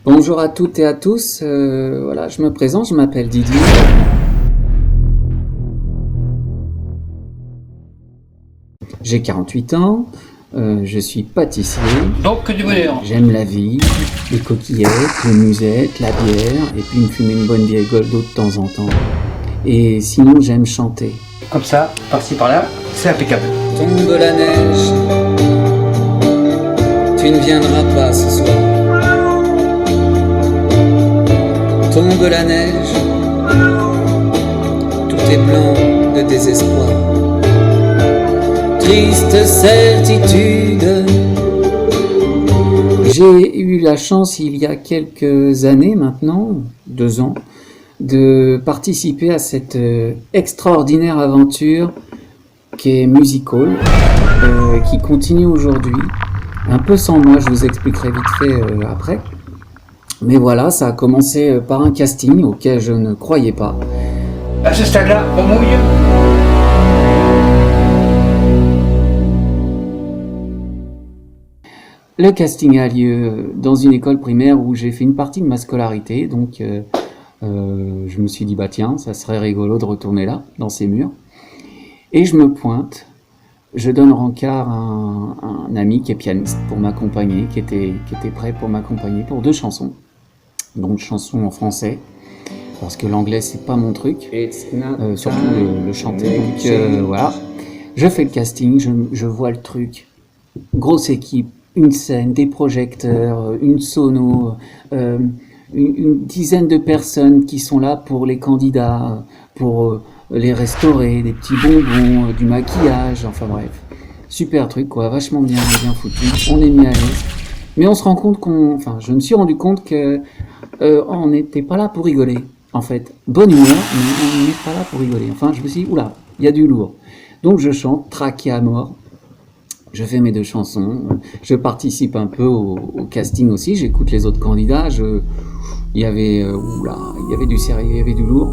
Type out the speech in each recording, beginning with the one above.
Bonjour à toutes et à tous, voilà, je me présente, je m'appelle Didier. J'ai 48 ans, je suis pâtissier. Donc que du bonheur. J'aime la vie, les coquillettes, les musettes, la bière, et puis me fumer une bonne vieille Goldo de temps en temps. Et sinon, j'aime chanter. Comme ça, par-ci par-là, c'est impeccable. Tombe la neige, tu ne viendras pas ce soir. Tombe la neige, tout est blanc de désespoir. Triste certitude. J'ai eu la chance il y a quelques années maintenant, 2 ans, de participer à cette extraordinaire aventure qui est Musical, qui continue aujourd'hui. Un peu sans moi, je vous expliquerai vite fait après. Mais voilà, ça a commencé par un casting auquel je ne croyais pas. À ce stade-là, on mouille. Le casting a lieu dans une école primaire où j'ai fait une partie de ma scolarité, donc je me suis dit bah tiens, ça serait rigolo de retourner là, dans ces murs. Et je me pointe, je donne rencard à un ami qui est pianiste pour m'accompagner, qui était prêt pour m'accompagner pour 2 chansons. Donc chansons en français, parce que l'anglais c'est pas mon truc, surtout le chanter. Donc voilà, je fais le casting, je vois le truc, grosse équipe, une scène, des projecteurs, une sono, une dizaine de personnes qui sont là pour les candidats, pour les restaurer, des petits bonbons, du maquillage, enfin bref. Super truc quoi, vachement bien foutu, on est mis à l'aise. Mais on se rend compte je me suis rendu compte que on n'était pas là pour rigoler, en fait. Bonne humeur, mais on n'est pas là pour rigoler. Enfin, je me suis dit, oula, il y a du lourd. Donc je chante, traqué à mort. Je fais mes 2 chansons. Je participe un peu au casting aussi. J'écoute les autres candidats. Il y avait du sérieux, il y avait du lourd.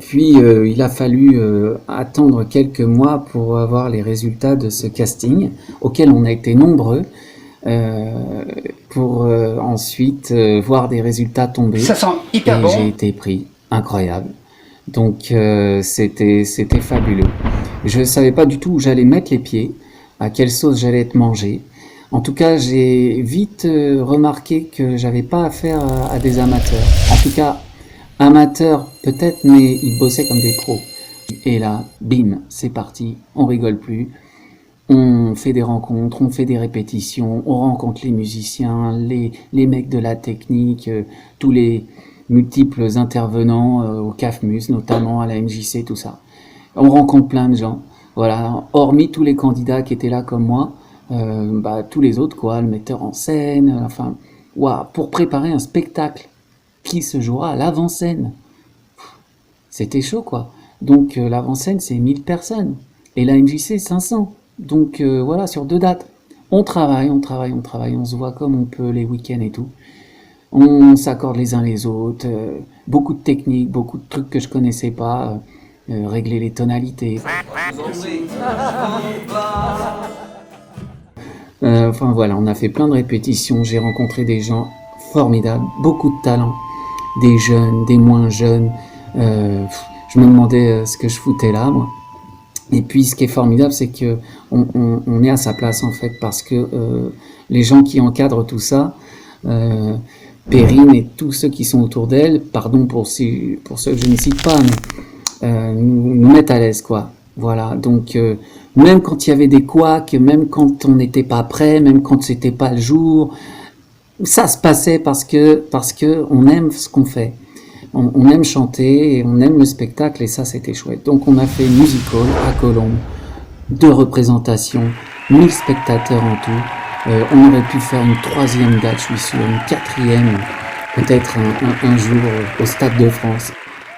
Puis il a fallu attendre quelques mois pour avoir les résultats de ce casting, auquel on a été nombreux, pour ensuite voir des résultats tomber. Ça sent hyper et bon. J'ai été pris, incroyable. Donc c'était fabuleux. Je savais pas du tout où j'allais mettre les pieds, à quelle sauce j'allais être mangé. En tout cas, j'ai vite remarqué que j'avais pas affaire à des amateurs. En tout cas, amateurs peut-être, mais ils bossaient comme des pros. Et là, bim, c'est parti, on rigole plus. On fait des rencontres, on fait des répétitions, on rencontre les musiciens, les mecs de la technique, tous les multiples intervenants au CAFMUS, notamment à la MJC, tout ça. On rencontre plein de gens, voilà, hormis tous les candidats qui étaient là comme moi, tous les autres, quoi, le metteur en scène, enfin, waouh, pour préparer un spectacle qui se jouera à l'avant-scène. C'était chaud, quoi. Donc l'avant-scène, c'est 1000 personnes. Et la MJC, 500. Donc voilà, sur 2 dates. On travaille, on se voit comme on peut les week-ends et tout. On s'accorde les uns les autres. Beaucoup de techniques, beaucoup de trucs que je connaissais pas. Régler les tonalités. Enfin voilà, on a fait plein de répétitions. J'ai rencontré des gens formidables, beaucoup de talent. Des jeunes, des moins jeunes. Je me demandais ce que je foutais là, moi. Et puis, ce qui est formidable, c'est que on est à sa place, en fait, parce que les gens qui encadrent tout ça, Perrine et tous ceux qui sont autour d'elle, pardon pour ceux que je ne cite pas, mais nous mettent à l'aise, quoi. Voilà, donc même quand il y avait des couacs, même quand on n'était pas prêt, même quand c'était pas le jour, ça se passait parce que on aime ce qu'on fait. On aime chanter et on aime le spectacle et ça c'était chouette. Donc on a fait une music hall à Colombes, 2 représentations, 1000 spectateurs en tout. On aurait pu faire une 3e date, je suis sûr, une 4e, peut-être un jour au Stade de France.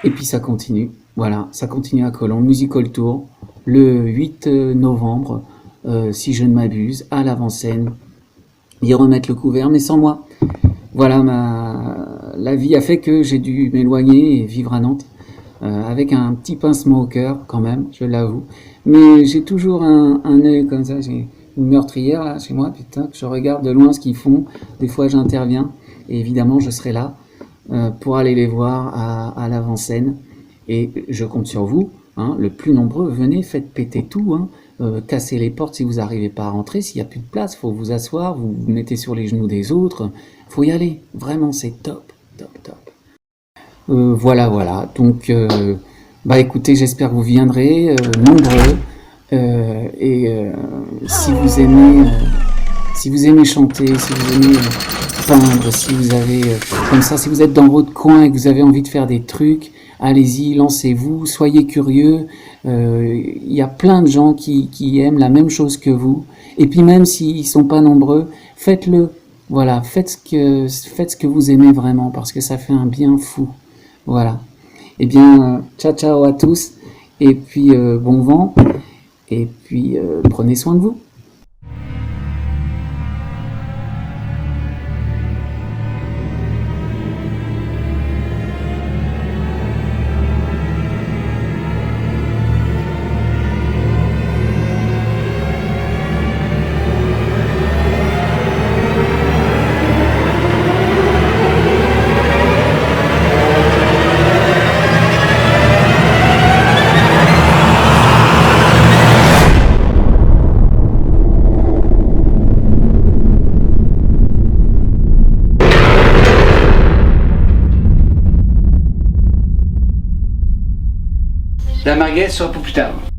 Et puis ça continue, voilà, ça continue à Colombes, Music Hall Tour, le 8 novembre, si je ne m'abuse, à l'avant-scène. Ils remettent le couvert, mais sans moi. Voilà, la vie a fait que j'ai dû m'éloigner et vivre à Nantes, avec un petit pincement au cœur quand même, je l'avoue. Mais j'ai toujours un œil comme ça, j'ai une meurtrière là chez moi, putain, que je regarde de loin ce qu'ils font. Des fois j'interviens et évidemment je serai là pour aller les voir à l'avant-scène. Et je compte sur vous, hein, le plus nombreux, venez, faites péter tout, hein. Cassez les portes si vous n'arrivez pas à rentrer, s'il n'y a plus de place, faut vous asseoir, vous vous mettez sur les genoux des autres, faut y aller, vraiment c'est top, top, top. Voilà, donc bah écoutez, j'espère que vous viendrez nombreux, si vous aimez chanter, si vous aimez peindre, si vous avez comme ça, si vous êtes dans votre coin et que vous avez envie de faire des trucs, allez-y, lancez-vous, soyez curieux. Il y a plein de gens qui aiment la même chose que vous. Et puis même s'ils sont pas nombreux, faites-le. Voilà, faites ce que vous aimez vraiment parce que ça fait un bien fou. Voilà. Eh bien, ciao à tous. Et puis bon vent. Et puis prenez soin de vous. La marguerite sera pour plus tard.